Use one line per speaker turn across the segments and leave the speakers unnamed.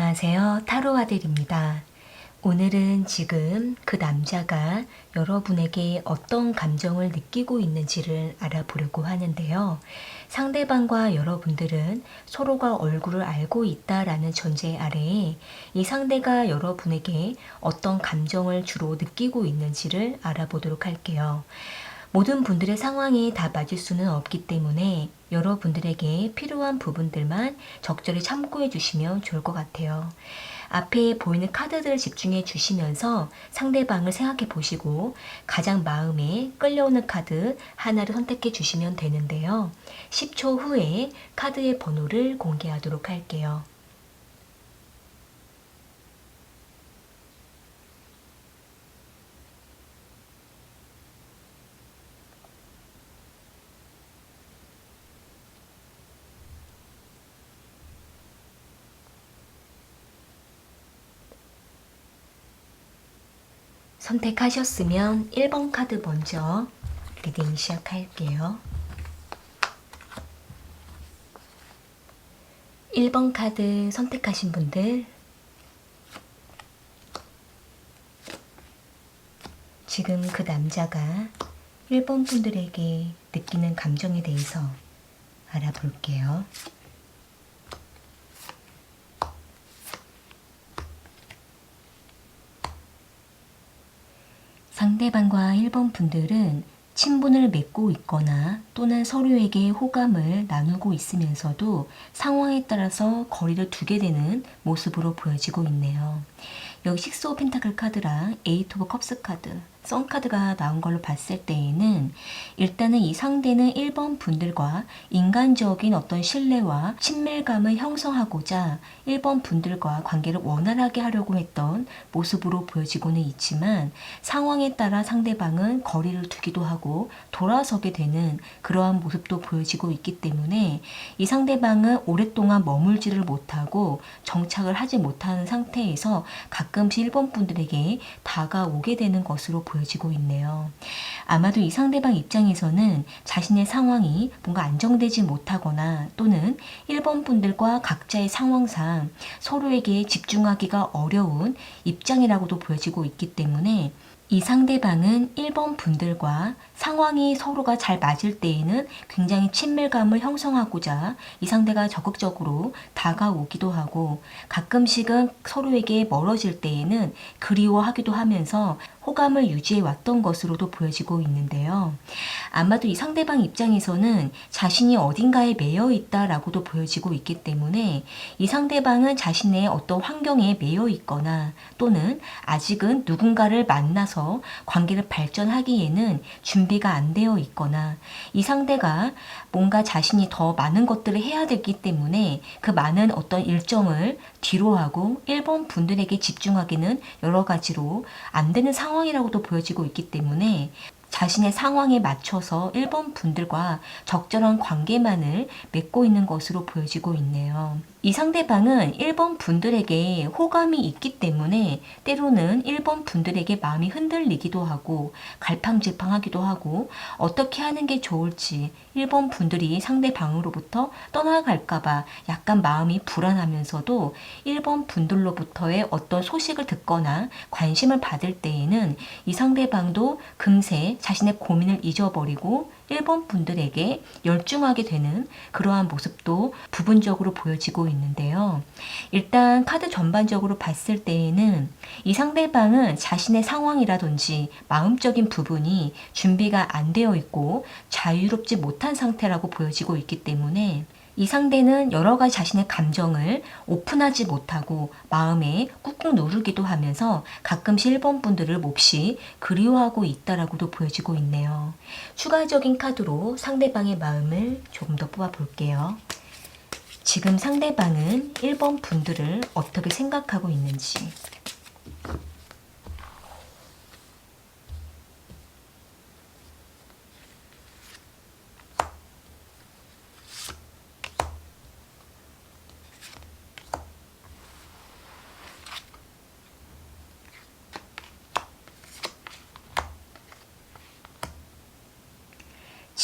안녕하세요. 타로 아들입니다. 오늘은 지금 그 남자가 여러분에게 어떤 감정을 느끼고 있는지를 알아보려고 하는데요. 상대방과 여러분들은 서로가 얼굴을 알고 있다라는 전제 아래에 이 상대가 여러분에게 어떤 감정을 주로 느끼고 있는지를 알아보도록 할게요. 모든 분들의 상황이 다 맞을 수는 없기 때문에 여러분들에게 필요한 부분들만 적절히 참고해 주시면 좋을 것 같아요. 앞에 보이는 카드들을 집중해 주시면서 상대방을 생각해 보시고 가장 마음에 끌려오는 카드 하나를 선택해 주시면 되는데요. 10초 후에 카드의 번호를 공개하도록 할게요. 선택하셨으면 1번 카드 먼저 리딩 시작할게요. 1번 카드 선택하신 분들, 지금 그 남자가 1번 분들에게 느끼는 감정에 대해서 알아볼게요. 상대방과 1번 분들은 친분을 맺고 있거나 또는 서로에게 호감을 나누고 있으면서도 상황에 따라서 거리를 두게 되는 모습으로 보여지고 있네요. 여기 식스 오브 펜타클 카드랑 에이트 오브 컵스 카드, 선 카드가 나온 걸로 봤을 때에는 일단은 이 상대는 1번 분들과 인간적인 어떤 신뢰와 친밀감을 형성하고자 1번 분들과 관계를 원활하게 하려고 했던 모습으로 보여지고는 있지만 상황에 따라 상대방은 거리를 두기도 하고 돌아서게 되는 그러한 모습도 보여지고 있기 때문에 이 상대방은 오랫동안 머물지를 못하고 정착을 하지 못하는 상태에서 가끔씩 1번 분들에게 다가오게 되는 것으로 보여지고 있네요. 아마도 이 상대방 입장에서는 자신의 상황이 뭔가 안정되지 못하거나 또는 1번 분들과 각자의 상황상 서로에게 집중하기가 어려운 입장이라고도 보여지고 있기 때문에 이 상대방은 1번 분들과 상황이 서로가 잘 맞을 때에는 굉장히 친밀감을 형성하고자 이 상대가 적극적으로 다가오기도 하고 가끔씩은 서로에게 멀어질 때에는 그리워하기도 하면서 호감을 유지해 왔던 것으로도 보여지고 있는데요. 아마도 이 상대방 입장에서는 자신이 어딘가에 매여 있다라고도 보여지고 있기 때문에 이 상대방은 자신의 어떤 환경에 매여 있거나 또는 아직은 누군가를 만나서 관계를 발전하기에는 준비가 안 되어 있거나 이 상대가 뭔가 자신이 더 많은 것들을 해야 되기 때문에 그 많은 어떤 일정을 뒤로 하고 1번 분들에게 집중하기는 여러 가지로 안 되는 상황이라고도 보여지고 있기 때문에 자신의 상황에 맞춰서 1번 분들과 적절한 관계만을 맺고 있는 것으로 보여지고 있네요. 이 상대방은 1번 분들에게 호감이 있기 때문에 때로는 1번 분들에게 마음이 흔들리기도 하고 갈팡질팡하기도 하고 어떻게 하는 게 좋을지 1번 분들이 상대방으로부터 떠나갈까봐 약간 마음이 불안하면서도 1번 분들로부터의 어떤 소식을 듣거나 관심을 받을 때에는 이 상대방도 금세 자신의 고민을 잊어버리고 1번 분들에게 열중하게 되는 그러한 모습도 부분적으로 보여지고 있는데요. 일단 카드 전반적으로 봤을 때에는 이 상대방은 자신의 상황이라든지 마음적인 부분이 준비가 안 되어 있고 자유롭지 못한 상태라고 보여지고 있기 때문에 이 상대는 여러 가지 자신의 감정을 오픈하지 못하고 마음에 꾹꾹 누르기도 하면서 가끔씩 1번 분들을 몹시 그리워하고 있다라고도 보여지고 있네요. 추가적인 카드로 상대방의 마음을 조금 더 뽑아 볼게요. 지금 상대방은 1번 분들을 어떻게 생각하고 있는지.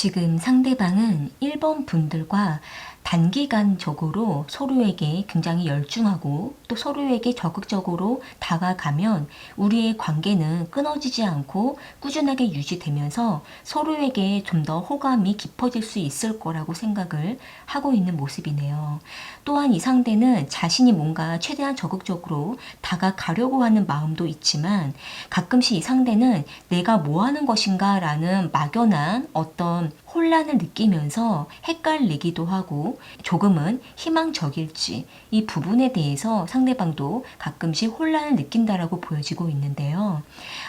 지금 상대방은 1번 분들과 단기간적으로 서로에게 굉장히 열중하고 또 서로에게 적극적으로 다가가면 우리의 관계는 끊어지지 않고 꾸준하게 유지되면서 서로에게 좀 더 호감이 깊어질 수 있을 거라고 생각을 하고 있는 모습이네요. 또한 이 상대는 자신이 뭔가 최대한 적극적으로 다가가려고 하는 마음도 있지만 가끔씩 이 상대는 내가 뭐 하는 것인가 라는 막연한 어떤 혼란을 느끼면서 헷갈리기도 하고 조금은 희망적일지 이 부분에 대해서 상대방도 가끔씩 혼란을 느낀다라고 보여지고 있는데요.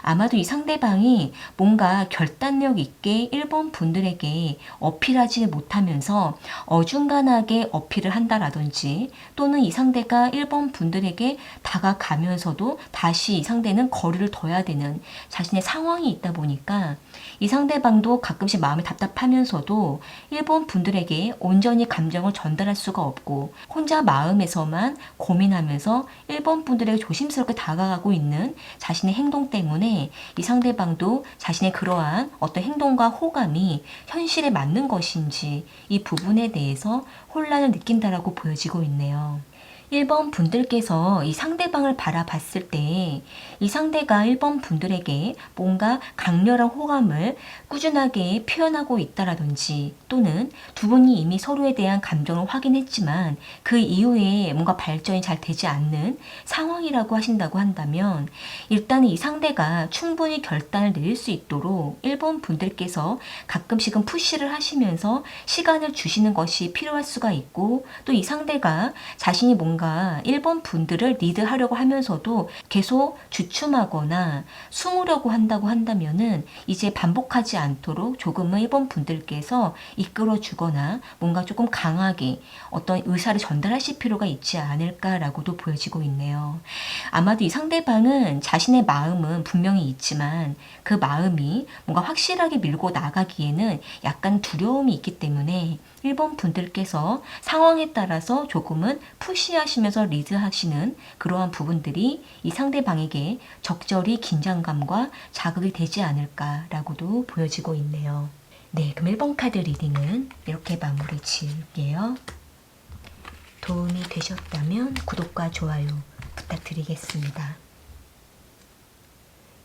아마도 이 상대방이 뭔가 결단력 있게 1번 분들에게 어필하지 못하면서 어중간하게 어필을 한다라든지 또는 이 상대가 1번 분들에게 다가가면서도 다시 이 상대는 거리를 둬야 되는 자신의 상황이 있다 보니까 이 상대방도 가끔씩 마음이 답답하면서도 1번 분들에게 온전히 감정을 전달할 수가 없고 혼자 마음에서만 고민하면서 1번 분들에게 조심스럽게 다가가고 있는 자신의 행동 때문에 이 상대방도 자신의 그러한 어떤 행동과 호감이 현실에 맞는 것인지 이 부분에 대해서 혼란을 느낀다라고 보여지고 있네요. 1번 분들께서 이 상대방을 바라봤을 때 이 상대가 1번 분들에게 뭔가 강렬한 호감을 꾸준하게 표현하고 있다라든지 또는 두 분이 이미 서로에 대한 감정을 확인했지만 그 이후에 뭔가 발전이 잘 되지 않는 상황이라고 하신다고 한다면 일단 이 상대가 충분히 결단을 내릴 수 있도록 1번 분들께서 가끔씩은 푸시를 하시면서 시간을 주시는 것이 필요할 수가 있고 또 이 상대가 자신이 뭔가 1번 분들을 리드하려고 하면서도 계속 주춤하거나 숨으려고 한다고 한다면은 이제 반복하지 않도록 조금은 1번 분들께서 이끌어 주거나 뭔가 조금 강하게 어떤 의사를 전달하실 필요가 있지 않을까라고도 보여지고 있네요. 아마도 이 상대방은 자신의 마음은 분명히 있지만 그 마음이 뭔가 확실하게 밀고 나가기에는 약간 두려움이 있기 때문에 1번 분들께서 상황에 따라서 조금은 푸시하시면서 리드하시는 그러한 부분들이 이 상대방에게 적절히 긴장감과 자극이 되지 않을까라고도 보여지고 있네요. 네, 그럼 1번 카드 리딩은 이렇게 마무리 지을게요. 도움이 되셨다면 구독과 좋아요 부탁드리겠습니다.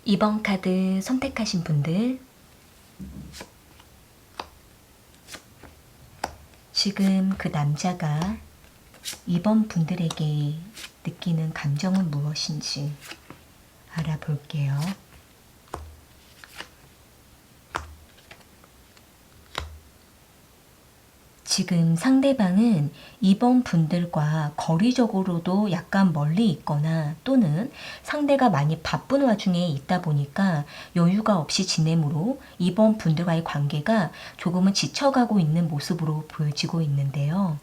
2번 카드 선택하신 분들 지금 그 남자가 2번 분들에게 느끼는 감정은 무엇인지 알아볼게요. 지금 상대방은 2번 분들과 거리적으로도 약간 멀리 있거나 또는 상대가 많이 바쁜 와중에 있다 보니까 여유가 없이 지내므로 2번 분들과의 관계가 조금은 지쳐가고 있는 모습으로 보여지고 있는데요.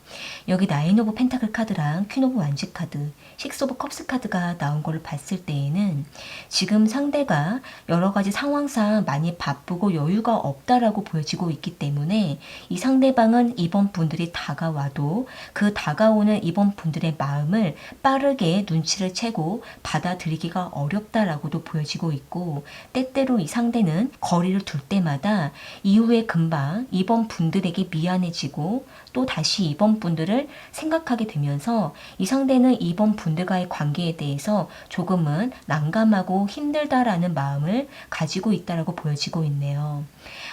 여기 나인 오브 펜타클 카드랑 퀸 오브 완지 카드, 식스 오브 컵스 카드가 나온 거를 봤을 때에는 지금 상대가 여러 가지 상황상 많이 바쁘고 여유가 없다라고 보여지고 있기 때문에 이 상대방은 2번 분들이 다가와도 그 다가오는 2번 분들의 마음을 빠르게 눈치를 채고 받아들이기가 어렵다라고도 보여지고 있고 때때로 이 상대는 거리를 둘 때마다 이후에 금방 2번 분들에게 미안해지고 또 다시 2번 분들을 생각하게 되면서 이 상대는 2번 분들과의 관계에 대해서 조금은 난감하고 힘들다라는 마음을 가지고 있다라고 보여지고 있네요.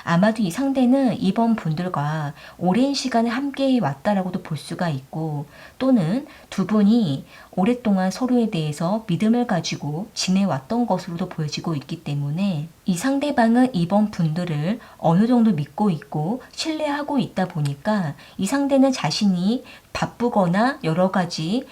아마도 이 상대는 2번 분들과 오랜 시간을 함께 왔다라고도 볼 수가 있고 또는 두 분이 오랫동안 서로에 대해서 믿음을 가지고 지내왔던 것으로도 보여지고 있기 때문에 이 상대방은 2번 분들을 어느 정도 믿고 있고 신뢰하고 있다 보니까 이 상대는 자신이 바쁘거나 여러 가지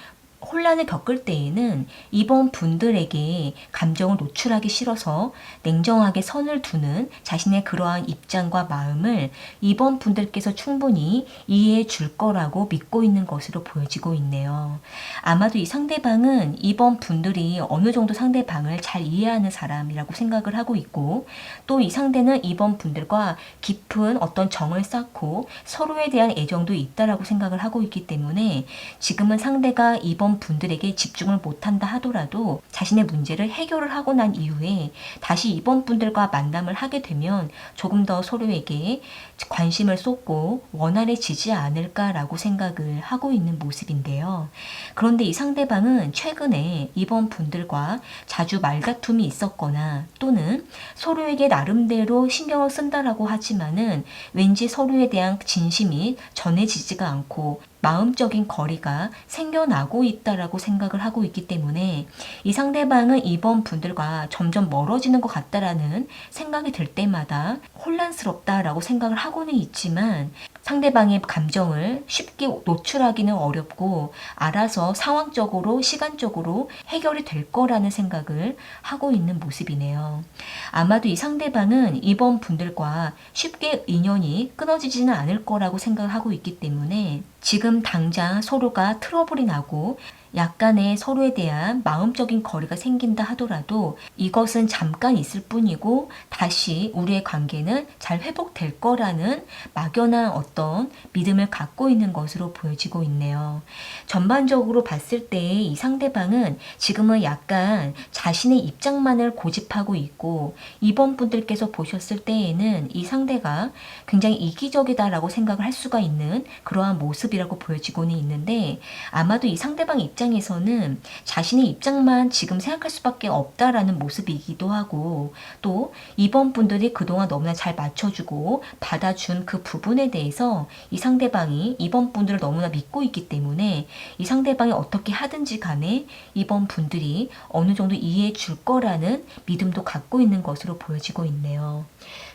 혼란을 겪을 때에는 2번 분들에게 감정을 노출하기 싫어서 냉정하게 선을 두는 자신의 그러한 입장과 마음을 2번 분들께서 충분히 이해해 줄 거라고 믿고 있는 것으로 보여지고 있네요. 아마도 이 상대방은 2번 분들이 어느 정도 상대방을 잘 이해하는 사람이라고 생각을 하고 있고 또 이 상대는 2번 분들과 깊은 어떤 정을 쌓고 서로에 대한 애정도 있다라고 생각을 하고 있기 때문에 지금은 상대가 2번 이번 분들에게 집중을 못한다 하더라도 자신의 문제를 해결을 하고 난 이후에 다시 이번 분들과 만남을 하게 되면 조금 더 서로에게 관심을 쏟고 원활해지지 않을까라고 생각을 하고 있는 모습인데요. 그런데 이 상대방은 최근에 이번 분들과 자주 말다툼이 있었거나 또는 서로에게 나름대로 신경을 쓴다라고 하지만은 왠지 서로에 대한 진심이 전해지지가 않고 마음적인 거리가 생겨나고 있다라고 생각을 하고 있기 때문에 이 상대방은 이번 분들과 점점 멀어지는 것 같다라는 생각이 들 때마다 혼란스럽다라고 생각을 하고는 있지만 상대방의 감정을 쉽게 노출하기는 어렵고 알아서 상황적으로 시간적으로 해결이 될 거라는 생각을 하고 있는 모습이네요. 아마도 이 상대방은 이번 분들과 쉽게 인연이 끊어지지는 않을 거라고 생각을 하고 있기 때문에 지금 당장 서로가 트러블이 나고 약간의 서로에 대한 마음적인 거리가 생긴다 하더라도 이것은 잠깐 있을 뿐이고 다시 우리의 관계는 잘 회복될 거라는 막연한 어떤 믿음을 갖고 있는 것으로 보여지고 있네요. 전반적으로 봤을 때 이 상대방은 지금은 약간 자신의 입장만을 고집하고 있고 이번 분들께서 보셨을 때에는 이 상대가 굉장히 이기적이다라고 생각을 할 수가 있는 그러한 모습이라고 보여지고는 있는데 아마도 이 상대방 입장에서는 자신의 입장만 지금 생각할 수밖에 없다라는 모습이기도 하고 또 이번 분들이 그동안 너무나 잘 맞춰주고 받아준 그 부분에 대해서 이 상대방이 이번 분들을 너무나 믿고 있기 때문에 이 상대방이 어떻게 하든지 간에 이번 분들이 어느 정도 이해해 줄 거라는 믿음도 갖고 있는 것으로 보여지고 있네요.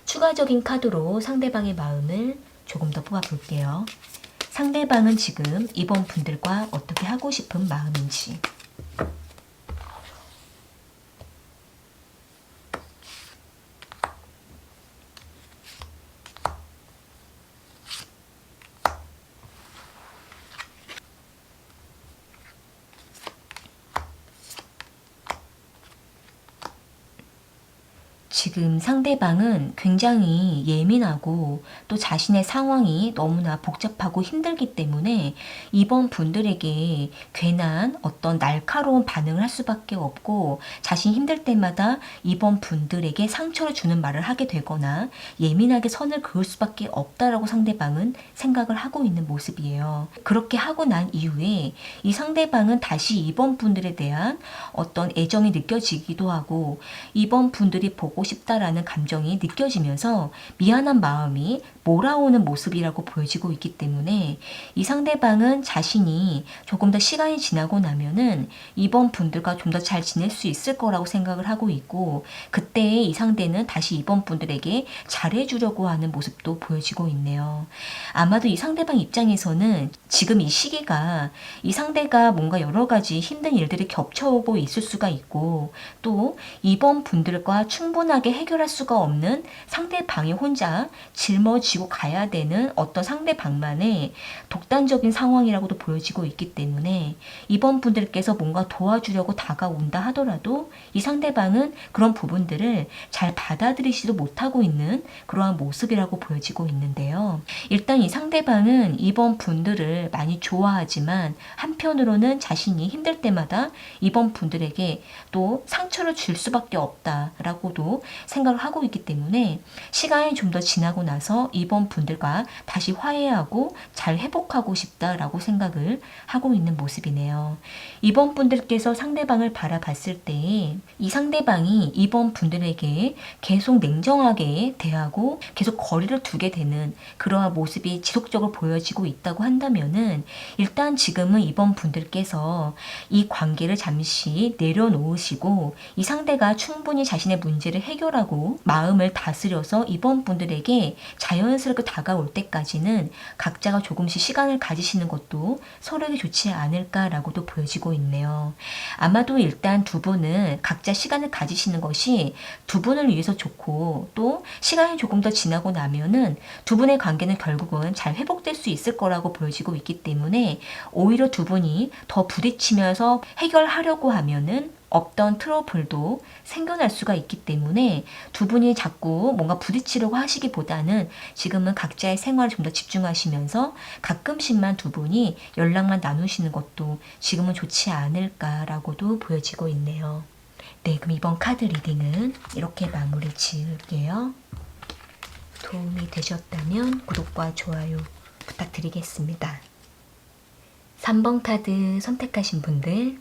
추가적인 카드로 상대방의 마음을 조금 더 뽑아볼게요. 상대방은 지금 이번 분들과 어떻게 하고 싶은 마음인지. 지금 상대방은 굉장히 예민하고 또 자신의 상황이 너무나 복잡하고 힘들기 때문에 이번 분들에게 괜한 어떤 날카로운 반응을 할 수밖에 없고 자신이 힘들 때마다 이번 분들에게 상처를 주는 말을 하게 되거나 예민하게 선을 그을 수밖에 없다라고 상대방은 생각을 하고 있는 모습이에요. 그렇게 하고 난 이후에 이 상대방은 다시 이번 분들에 대한 어떤 애정이 느껴지기도 하고 이번 분들이 보고 싶다라는 감정이 느껴지면서 미안한 마음이 몰아오는 모습이라고 보여지고 있기 때문에 이 상대방은 자신이 조금 더 시간이 지나고 나면은 이번 분들과 좀 더 잘 지낼 수 있을 거라고 생각을 하고 있고 그때의 이 상대는 다시 이번 분들에게 잘해주려고 하는 모습도 보여지고 있네요. 아마도 이 상대방 입장에서는 지금 이 시기가 이 상대가 뭔가 여러 가지 힘든 일들이 겹쳐오고 있을 수가 있고 또 이번 분들과 충분하게 해결할 수가 없는 상대방이 혼자 짊어지고 가야 되는 어떤 상대방만의 독단적인 상황이라고도 보여지고 있기 때문에 이번 분들께서 뭔가 도와주려고 다가온다 하더라도 이 상대방은 그런 부분들을 잘 받아들이지도 못하고 있는 그러한 모습이라고 보여지고 있는데요. 일단 이 상대방은 이번 분들을 많이 좋아하지만 한편으로는 자신이 힘들 때마다 이번 분들에게 또 상처를 줄 수밖에 없다라고도 생각을 하고 있기 때문에 시간이 좀 더 지나고 나서 이번 분들과 다시 화해하고 잘 회복하고 싶다라고 생각을 하고 있는 모습이네요. 이번 분들께서 상대방을 바라봤을 때 이 상대방이 이번 분들에게 계속 냉정하게 대하고 계속 거리를 두게 되는 그러한 모습이 지속적으로 보여지고 있다고 한다면은 일단 지금은 이번 분들께서 이 관계를 잠시 내려놓으시고 이 상대가 충분히 자신의 문제를 해결하고 마음을 다스려서 이번 분들에게 자연스럽게 다가올 때까지는 각자가 조금씩 시간을 가지시는 것도 서로에게 좋지 않을까라고도 보여지고 있네요. 아마도 일단 두 분은 각자 시간을 가지시는 것이 두 분을 위해서 좋고 또 시간이 조금 더 지나고 나면은 두 분의 관계는 결국은 잘 회복될 수 있을 거라고 보여지고 있기 때문에 오히려 두 분이 더 부딪히면서 해결하려고 하면은 없던 트러블도 생겨날 수가 있기 때문에 두 분이 자꾸 뭔가 부딪히려고 하시기보다는 지금은 각자의 생활에 좀 더 집중하시면서 가끔씩만 두 분이 연락만 나누시는 것도 지금은 좋지 않을까라고도 보여지고 있네요. 네, 그럼 이번 카드 리딩은 이렇게 마무리 지을게요. 도움이 되셨다면 구독과 좋아요 부탁드리겠습니다. 3번 카드 선택하신 분들,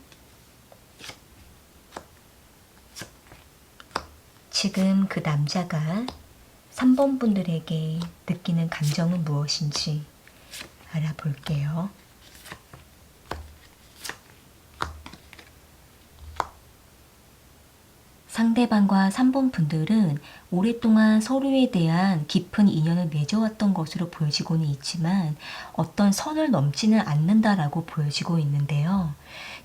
지금 그 남자가 3번 분들에게 느끼는 감정은 무엇인지 알아볼게요. 상대방과 3번 분들은 오랫동안 서로에 대한 깊은 인연을 맺어왔던 것으로 보여지고는 있지만 어떤 선을 넘지는 않는다라고 보여지고 있는데요.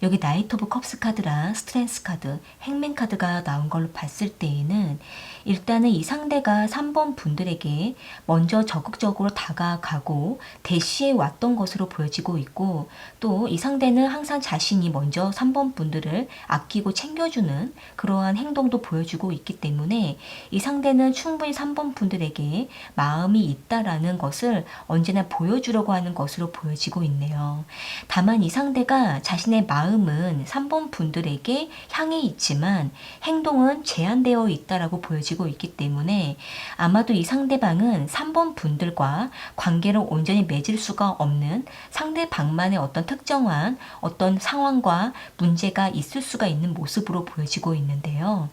여기 나이트 오브 컵스 카드랑 스트렝스 카드, 행맨 카드가 나온 걸로 봤을 때에는 일단은 이 상대가 3번 분들에게 먼저 적극적으로 다가가고 대시해 왔던 것으로 보여지고 있고, 또 이 상대는 항상 자신이 먼저 3번 분들을 아끼고 챙겨주는 그러한 행동도 보여주고 있기 때문에 이 상대는 충분히 3번 분들에게 마음이 있다라는 것을 언제나 보여주려고 하는 것으로 보여지고 있네요. 다만 이 상대가 자신의 마음은 3번 분들에게 향해 있지만 행동은 제한되어 있다라고 보여지고 있기 때문에 아마도 이 상대방은 3번 분들과 관계를 온전히 맺을 수가 없는 상대방만의 어떤 특정한 어떤 상황과 문제가 있을 수가 있는 모습으로 보여지고 있는데요.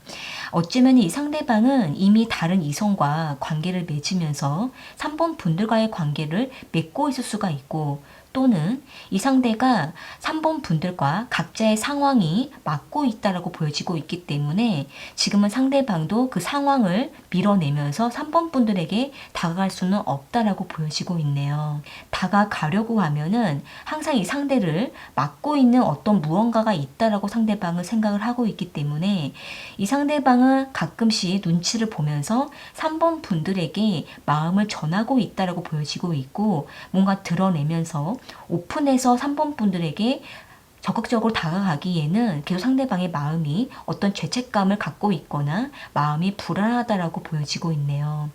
어쩌면 이 상대방은 이미 다른 이성과 관계를 맺으면서 3번 분들과의 관계를 맺고 있을 수가 있고, 또는 이 상대가 3번 분들과 각자의 상황이 맞고 있다라고 보여지고 있기 때문에 지금은 상대방도 그 상황을 밀어내면서 3번 분들에게 다가갈 수는 없다라고 보여지고 있네요. 다가가려고 하면은 항상 이 상대를 막고 있는 어떤 무언가가 있다라고 상대방은 생각을 하고 있기 때문에 이 상대방은 가끔씩 눈치를 보면서 3번 분들에게 마음을 전하고 있다라고 보여지고 있고, 뭔가 드러내면서 오픈해서 3번 분들에게 적극적으로 다가가기에는 계속 상대방의 마음이 어떤 죄책감을 갖고 있거나 마음이 불안하다라고 보여지고 있네요.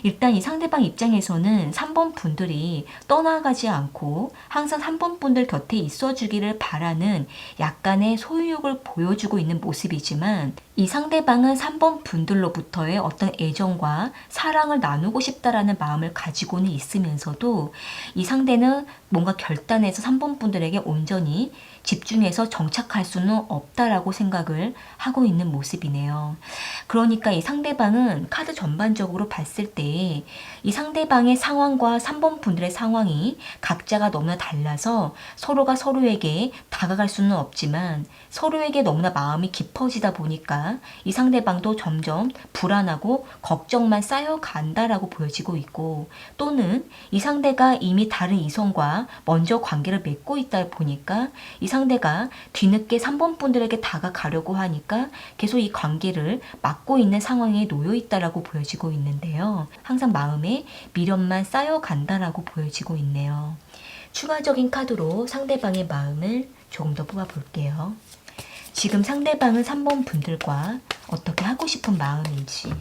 일단 이 상대방 입장에서는 3번 분들이 떠나가지 않고 항상 3번 분들 곁에 있어주기를 바라는 약간의 소유욕을 보여주고 있는 모습이지만, 이 상대방은 3번 분들로부터의 어떤 애정과 사랑을 나누고 싶다라는 마음을 가지고는 있으면서도 이 상대는 뭔가 결단해서 3번 분들에게 온전히 집중해서 정착할 수는 없다라고 생각을 하고 있는 모습이네요. 그러니까 이 상대방은 카드 전반적으로 봤을 때 이 상대방의 상황과 3번 분들의 상황이 각자가 너무나 달라서 서로가 서로에게 다가갈 수는 없지만 서로에게 너무나 마음이 깊어지다 보니까 이 상대방도 점점 불안하고 걱정만 쌓여간다라고 보여지고 있고, 또는 이 상대가 이미 다른 이성과 먼저 관계를 맺고 있다 보니까 이 상대가 뒤늦게 3번 분들에게 다가가려고 하니까 계속 이 관계를 막고 있는 상황에 놓여 있다라고 보여지고 있는데요. 항상 마음에 미련만 쌓여간다라고 보여지고 있네요. 추가적인 카드로 상대방의 마음을 조금 더 뽑아볼게요. 지금 상대방은 3번 분들과 어떻게 하고 싶은 마음인지,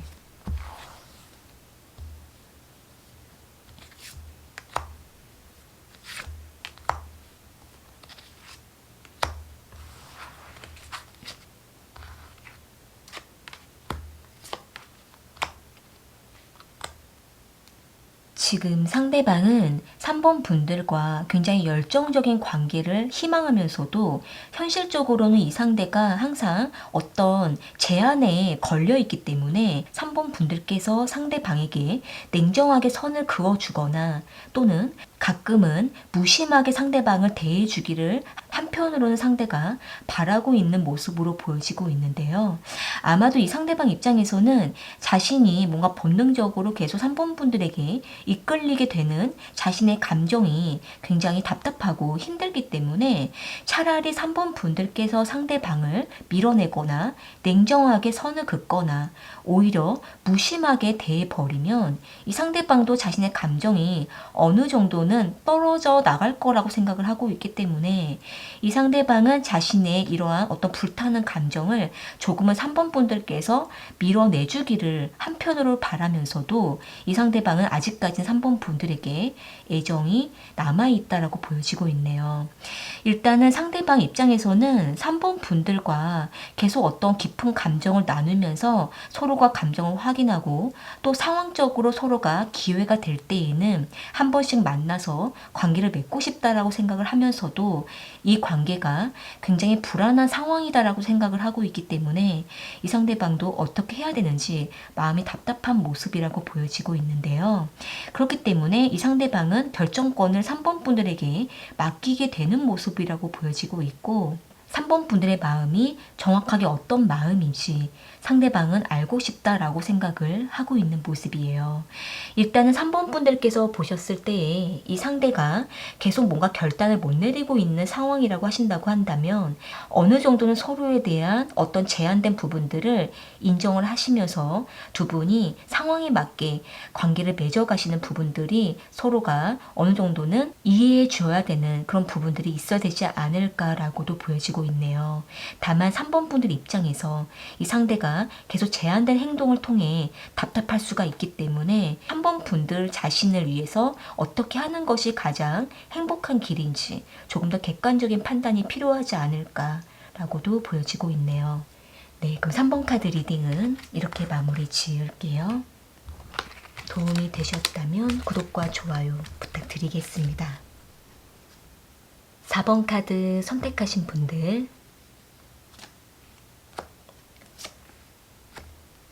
지금 상대방은 3번 분들과 굉장히 열정적인 관계를 희망하면서도 현실적으로는 이 상대가 항상 어떤 제한에 걸려 있기 때문에 3번 분들께서 상대방에게 냉정하게 선을 그어주거나 또는 가끔은 무심하게 상대방을 대해주기를 한편으로는 상대가 바라고 있는 모습으로 보여지고 있는데요. 아마도 이 상대방 입장에서는 자신이 뭔가 본능적으로 계속 3번 분들에게 이끌리게 되는 자신의 감정이 굉장히 답답하고 힘들기 때문에 차라리 3번 분들께서 상대방을 밀어내거나 냉정하게 선을 긋거나 오히려 무심하게 대해버리면 이 상대방도 자신의 감정이 어느 정도는 떨어져 나갈 거라고 생각을 하고 있기 때문에 이 상대방은 자신의 이러한 어떤 불타는 감정을 조금은 3번 분들께서 밀어내주기를 한편으로 바라면서도 이 상대방은 아직까지는 3번 분들에게 애정이 남아있다라고 보여지고 있네요. 일단은 상대방 입장에서는 3번 분들과 계속 어떤 깊은 감정을 나누면서 서로가 감정을 확인하고 또 상황적으로 서로가 기회가 될 때에는 한 번씩 만나서 관계를 맺고 싶다라고 생각을 하면서도 이 관계가 굉장히 불안한 상황이다라고 생각을 하고 있기 때문에 이 상대방도 어떻게 해야 되는지 마음이 답답한 모습이라고 보여지고 있는데요. 그렇기 때문에 이 상대방은 결정권을 3번 분들에게 맡기게 되는 모습이라고 보여지고 있고 3번 분들의 마음이 정확하게 어떤 마음인지 상대방은 알고 싶다라고 생각을 하고 있는 모습이에요. 일단은 3번 분들께서 보셨을 때에 이 상대가 계속 뭔가 결단을 못 내리고 있는 상황이라고 하신다고 한다면 어느 정도는 서로에 대한 어떤 제한된 부분들을 인정을 하시면서 두 분이 상황에 맞게 관계를 맺어가시는 부분들이 서로가 어느 정도는 이해해 줘야 되는 그런 부분들이 있어야 되지 않을까라고도 보여지고 있네요. 다만 3번 분들 입장에서 이 상대가 계속 제한된 행동을 통해 답답할 수가 있기 때문에 3번 분들 자신을 위해서 어떻게 하는 것이 가장 행복한 길인지 조금 더 객관적인 판단이 필요하지 않을까라고도 보여지고 있네요. 네, 그럼 3번 카드 리딩은 이렇게 마무리 지을게요. 도움이 되셨다면 구독과 좋아요 부탁드리겠습니다. 4번 카드 선택하신 분들,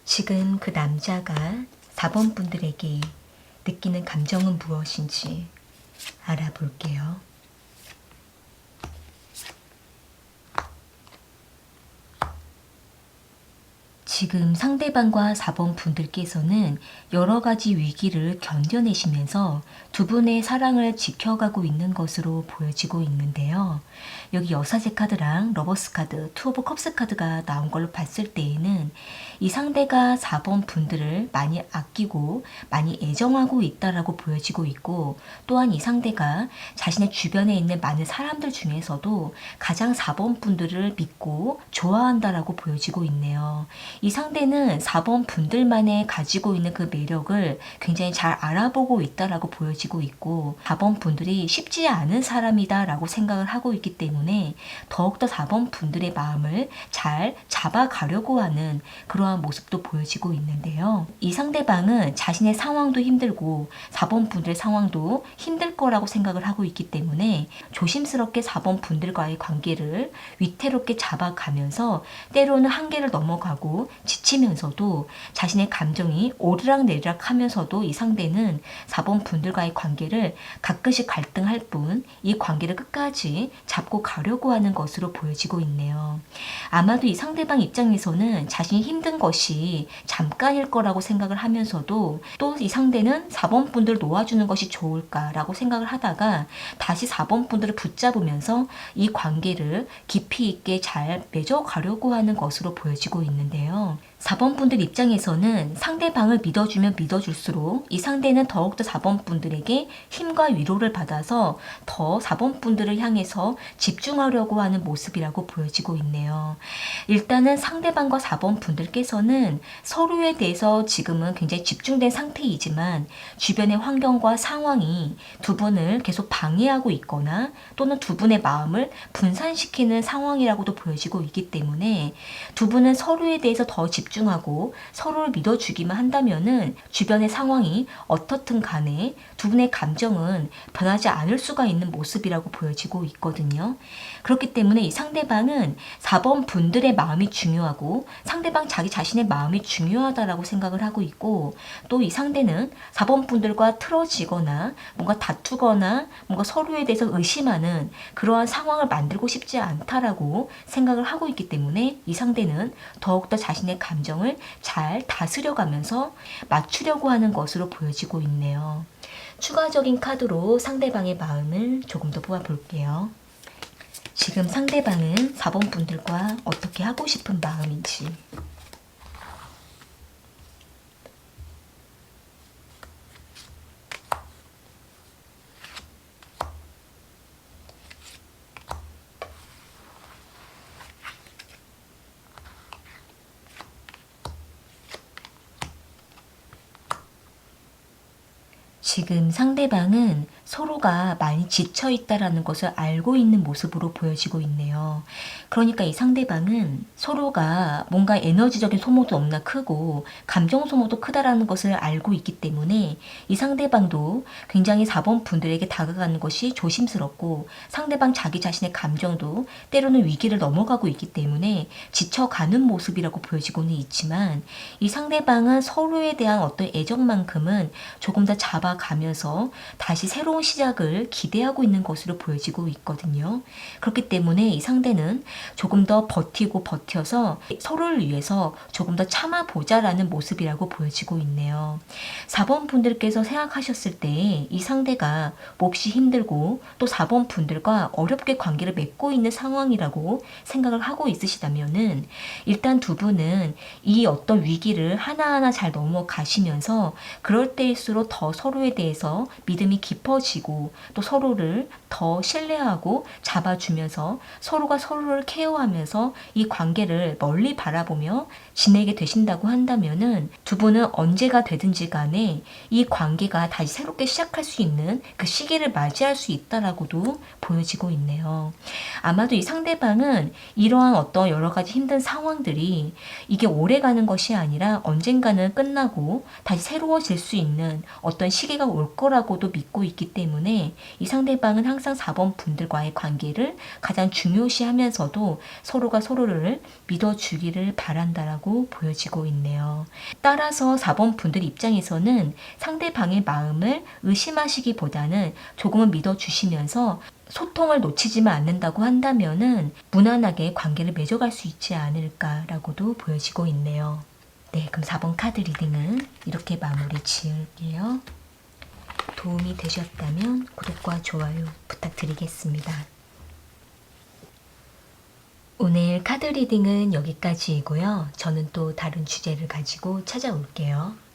지금 그 남자가 4번 분들에게 느끼는 감정은 무엇인지 알아볼게요. 지금 상대방과 4번 분들께서는 여러 가지 위기를 견뎌내시면서 두 분의 사랑을 지켜가고 있는 것으로 보여지고 있는데요. 여기 여사제 카드랑 러버스 카드, 투 오브 컵스 카드가 나온 걸로 봤을 때에는 이 상대가 4번 분들을 많이 아끼고 많이 애정하고 있다라고 보여지고 있고, 또한 이 상대가 자신의 주변에 있는 많은 사람들 중에서도 가장 4번 분들을 믿고 좋아한다라고 보여지고 있네요. 이 상대는 4번 분들만의 가지고 있는 그 매력을 굉장히 잘 알아보고 있다라고 보여지고 있고 4번 분들이 쉽지 않은 사람이다라고 생각을 하고 있기 때문에 더욱더 4번 분들의 마음을 잘 잡아가려고 하는 그러한 모습도 보여지고 있는데요. 이 상대방은 자신의 상황도 힘들고 4번 분들의 상황도 힘들 거라고 생각을 하고 있기 때문에 조심스럽게 4번 분들과의 관계를 위태롭게 잡아가면서 때로는 한계를 넘어가고 지치면서도 자신의 감정이 오르락내리락 하면서도 이 상대는 4번 분들과의 관계를 가끔씩 갈등할 뿐 이 관계를 끝까지 잡고 가려고 하는 것으로 보여지고 있네요. 아마도 이 상대방 입장에서는 자신이 힘든 것이 잠깐일 거라고 생각을 하면서도 또 이 상대는 4번 분들 놓아주는 것이 좋을까라고 생각을 하다가 다시 4번 분들을 붙잡으면서 이 관계를 깊이 있게 잘 맺어가려고 하는 것으로 보여지고 있는데요. 4번 분들 입장에서는 상대방을 믿어주면 믿어줄수록 이 상대는 더욱더 4번 분들에게 힘과 위로를 받아서 더 4번 분들을 향해서 집중하려고 하는 모습이라고 보여지고 있네요. 일단은 상대방과 4번 분들께서는 서로에 대해서 지금은 굉장히 집중된 상태이지만 주변의 환경과 상황이 두 분을 계속 방해하고 있거나 또는 두 분의 마음을 분산시키는 상황이라고도 보여지고 있기 때문에 두 분은 서로에 대해서 더 집중하고 서로를 믿어주기만 한다면은 주변의 상황이 어떻든 간에 두 분의 감정은 변하지 않을 수가 있는 모습이라고 보여지고 있거든요. 그렇기 때문에 이 상대방은 4번 분들의 마음이 중요하고 상대방 자기 자신의 마음이 중요하다라고 생각을 하고 있고 또 이 상대는 4번 분들과 틀어지거나 뭔가 다투거나 뭔가 서로에 대해서 의심하는 그러한 상황을 만들고 싶지 않다라고 생각을 하고 있기 때문에 이 상대는 더욱더 자신의 감정을 잘 다스려가면서 맞추려고 하는 것으로 보여지고 있네요. 추가적인 카드로 상대방의 마음을 조금 더 보아볼게요. 지금 상대방은 4번 분들과 어떻게 하고 싶은 마음인지. 지금 상대방은 서로가 많이 지쳐 있다라는 것을 알고 있는 모습으로 보여지고 있네요. 그러니까 이 상대방은 서로가 뭔가 에너지적인 소모도 너무나 크고 감정 소모도 크다라는 것을 알고 있기 때문에 이 상대방도 굉장히 4번 분들에게 다가가는 것이 조심스럽고 상대방 자기 자신의 감정도 때로는 위기를 넘어가고 있기 때문에 지쳐가는 모습이라고 보여지고는 있지만 이 상대방은 서로에 대한 어떤 애정만큼은 조금 더 잡아가면서 다시 새로운 시작을 기대하고 있는 것으로 보여지고 있거든요. 그렇기 때문에 이 상대는 조금 더 버티고 버텨서 서로를 위해서 조금 더 참아보자라는 모습이라고 보여지고 있네요. 4번 분들께서 생각하셨을 때 이 상대가 몹시 힘들고 또 4번 분들과 어렵게 관계를 맺고 있는 상황이라고 생각을 하고 있으시다면은 일단 두 분은 이 어떤 위기를 하나하나 잘 넘어가시면서 그럴 때일수록 더 서로에 대해서 믿음이 깊어지고 또 서로를 더 신뢰하고 잡아주면서 서로가 서로를 케어하면서 이 관계를 멀리 바라보며 지내게 되신다고 한다면은 두 분은 언제가 되든지 간에 이 관계가 다시 새롭게 시작할 수 있는 그 시기를 맞이할 수 있다라고도 보여지고 있네요. 아마도 이 상대방은 이러한 어떤 여러 가지 힘든 상황들이 이게 오래 가는 것이 아니라 언젠가는 끝나고 다시 새로워질 수 있는 어떤 시기가 올 거라고도 믿고 있기 때문에 이 상대방은 항상 4번 분들과의 관계를 가장 중요시하면서도 서로가 서로를 믿어주기를 바란다라고 보여지고 있네요. 따라서 4번 분들 입장에서는 상대방의 마음을 의심하시기보다는 조금은 믿어주시면서 소통을 놓치지만 않는다고 한다면은 무난하게 관계를 맺어갈 수 있지 않을까라고도 보여지고 있네요. 네, 그럼 4번 카드 리딩은 이렇게 마무리 지을게요. 도움이 되셨다면 구독과 좋아요 부탁드리겠습니다. 오늘 카드 리딩은 여기까지이고요. 저는 또 다른 주제를 가지고 찾아올게요.